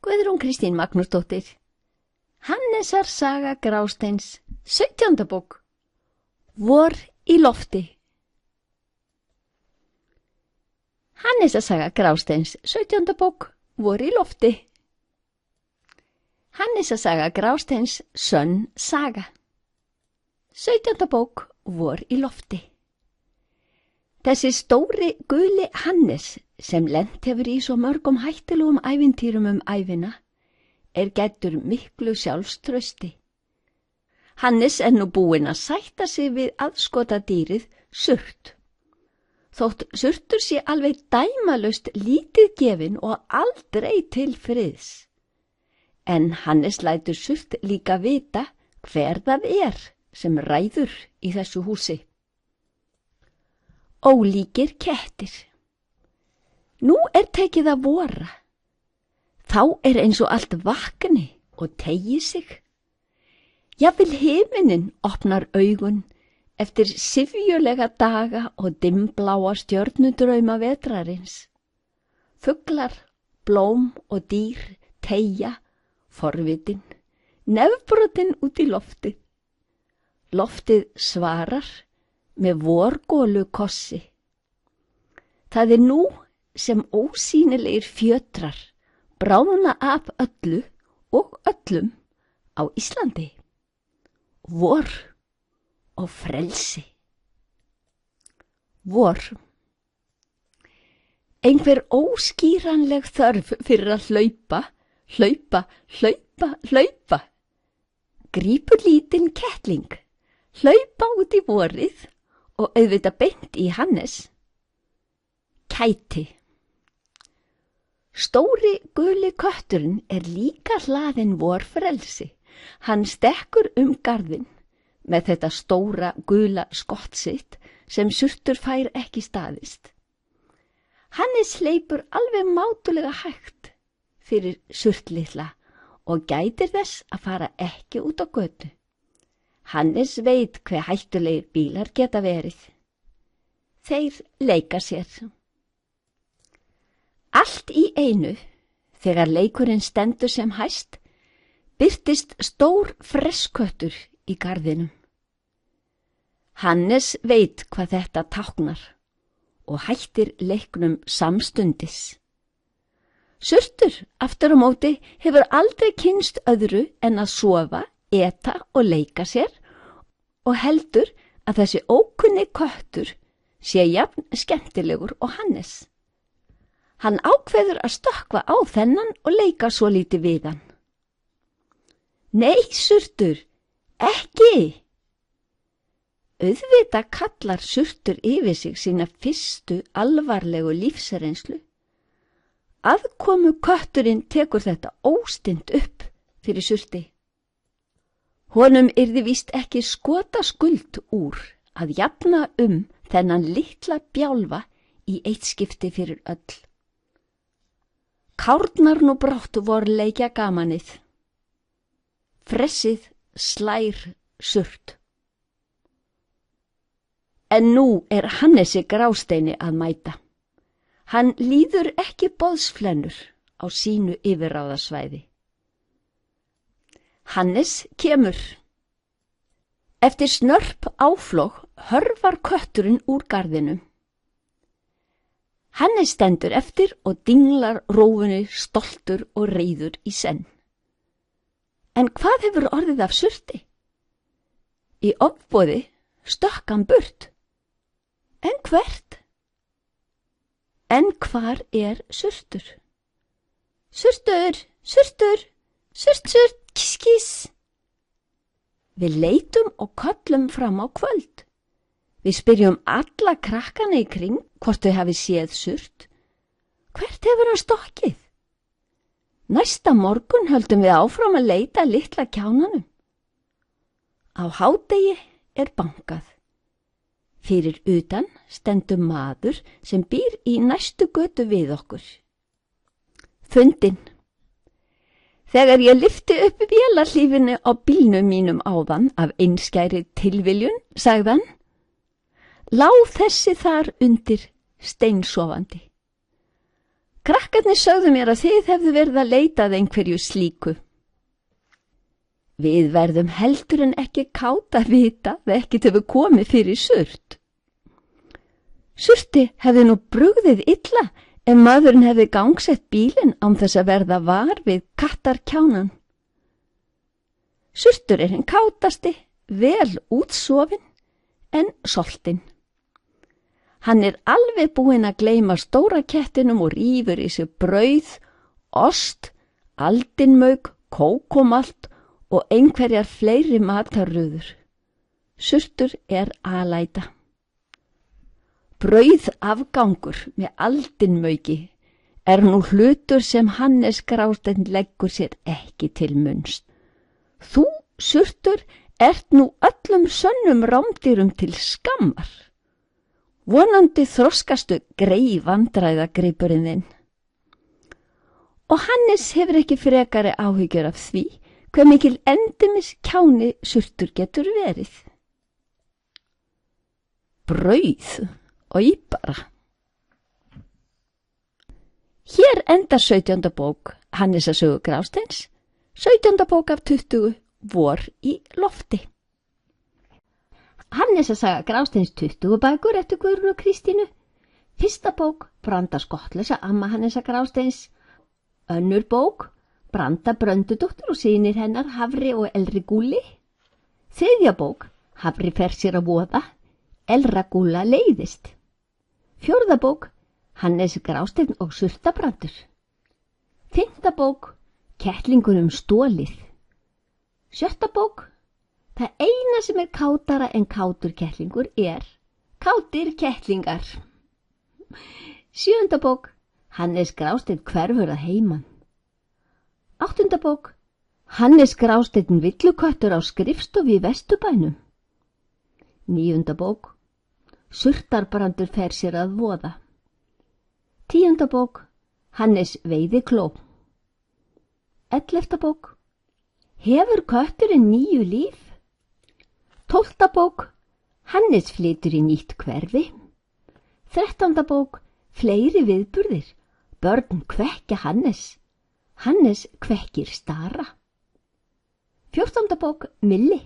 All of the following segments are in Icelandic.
Guðrún Kristín Magnúsdóttir. Hannesar saga Grásteins, 17. bók. Vor í lofti. Hannesar saga Grásteins, 17. bók. Vor í lofti. Hannesar saga Grásteins, sönn saga. 17. bók. Vor í lofti. Þessi stóri guli Hannes sem lent hefur í svo mörgum hættulegum ævintýrum ævina gæddur miklu sjálfstrausti. Hannes nú búinn að sætta sig við aðskotadýrið surt. Þótt surtur sé alveg dæmalaust lítið gefin og aldrei til friðs. En Hannes lætur surt líka vita hver það sem ræður í þessu húsi. Ólíkir kettir. Nú tekið að vora. Þá eins og allt vakni og tegi sig. Jafnvel himinin opnar augun eftir syfjulega daga og dimmbláa stjörnudrauma vetrarins. Fuglar, blóm og dýr teygja, forvitin, nefbrotin út í loftið. Loftið svarar með vorgólu kossi. Það nú sem ósýnilegir fjötrar bráðna af öllu og öllum á Íslandi. Vor og frelsi. Vor. Einhver óskýranleg þörf fyrir að hlaupa. Grípur lítinn kettling, hlaupa út í vorið og auðvitað beint í Hannes. Kæti. Stóri guli kötturinn líka hlaðinn vorfrelsi. Hann stekkur garðinn með þetta stóra gula skott sitt sem surtur fær ekki staðist. Hannes hleypur alveg mátulega hægt fyrir surtlitla og gætir þess að fara ekki út á götu. Hannes veit hve hættulegir bílar geta verið. Þeir leika sér. Allt í einu, þegar leikurinn stendur sem hæst, birtist stór fressköttur í garðinum. Hannes veit hvað þetta táknar og hættir leiknum samstundis. Surtur, aftur á móti, hefur aldrei kynnst öðru en að sofa, eta og leika sér og heldur að þessi ókunni köttur sé jafn skemmtilegur og Hannes. Hann ákveður að stökkva á þennan og leika svo lítið við hann. Nei, surtur, ekki! Auðvitað kallar surtur yfir sig sína fyrstu alvarlegu lífsreynslu. Aðkomu kötturinn tekur þetta óstint upp fyrir surti. Honum yrði víst ekki skotaskuld úr að jafna þennan litla bjálfa í eitt skipti fyrir öll. Kárnar nú brátt vorleikja gamanið. Fressið slær surt. En nú Hannesi Grásteini að mæta. Hann líður ekki boðsflennur á sínu yfirráðasvæði. Hannes kemur. Eftir snörp áflog hörfar kötturinn úr garðinum. Hannes stendur eftir og dinglar rófunni stoltur og reiður í senn. En hvað hefur orðið af surti? Í ofboði stökk hann burt. En hvert? En hvar surtur? Surtur, kiss, kiss. Við leitum og köllum fram á kvöld. Við spyrjum alla krakkana í kring hvort þau hafi séð surt. Hvert hefur hann stokkið? Næsta morgun höldum við áfram að leita litla kjánanum. Á hádegi bankað. Fyrir utan stendur maður sem býr í næstu götu við okkur. Fundinn. Þegar ég lyfti upp vélarhlífinu á bílnum mínum áðan af einskæri tilviljun, sagði hann, lá þessi þar undir steinsofandi. Krakkarnir sögðu mér að þið hefðu verið að leita að einhverju slíku. Við verðum heldur en ekki káta að vita að ekkert hefur komið fyrir Surt. Surti hefði nú brugðið illa ef maðurinn hefði gangsett bílinn án þess að verða var við kattarkjánan. Surtur hinn kátasti, vel útsofinn en soltinn. Hann alveg búinn að gleyma stóra kettinum og rífur í sig brauð, ost, aldinmauk, kókomalt og einhverjar fleiri matarrúður. Surtur alæta. Brauð afgangur með aldinmauki nú hlutur sem Hannes Grásteinn leggur sér ekki til munns. Þú, Surtur, nú öllum sönnum rándýrum til skammar. Vonandi þroskastu grei vandræðagripurinn þinn. Og Hannes hefur ekki frekari áhyggjur af því hve mikil endemis kjáni Surtur getur verið. Brauð, oj bara. Hér endar 17. bók Hannesar sögu Grásteins, 17. bók af 20, vor í lofti. Hannesar saga Grásteins 20 bækur eftir Guðrúnu Kristínu, fyrsta bók Branda skottlausa amma Hannesar Grásteins, önnur bók Branda Bröndudóttir og synir hennar Hafri og Elri Gúli, þriðja bók Hafri fer sér að voða, Elra Gúlla leiðist, fjórða bók Hannes Grásteinn og Surtabrandur, fimmta bók Kettlingur stólið, sjötta bók Það eina sem kátara en kátur kettlingur kátir kettlingar. Sjöunda bók Hannes Grásteinn hverfur að heiman. Áttunda bók Hannes Grásteinn villuköttur á skrifstofu í Vesturbænum. Níunda bók Surtarbrandur fer sér að voða. Tíunda bók Hannes veiðikló. 11. bók Hefur kötturinn 9 líf? 12. bók Hannes flytur í nýtt hverfi. 13. bók Fleiri viðburðir. Börn kvekkja Hannes. Hannes kvekkir stara. 14. bók Milli.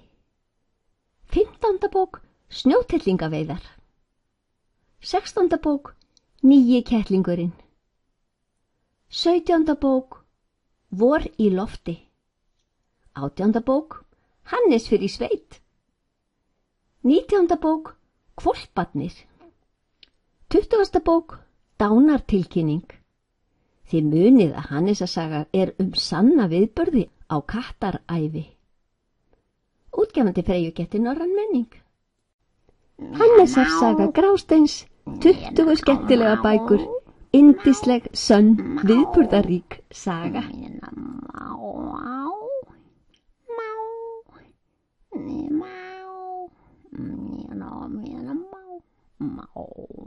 15. bók Snjótellingaveiðar. 16. bók Nýji kettlingurinn. 17. bók Vor í lofti. 18. bók Hannes fyrir sveit. 19. bók Hvolparnir. 20. bók Dánartilkynning. Þið munið að Hannesar saga sanna viðburði á kattarævi. Útgefandi Freyjuketti Norræn menning. Hannesar saga Grásteins, 20 skemmtilega bækur, yndisleg, sönn, viðburðarík saga. Mau.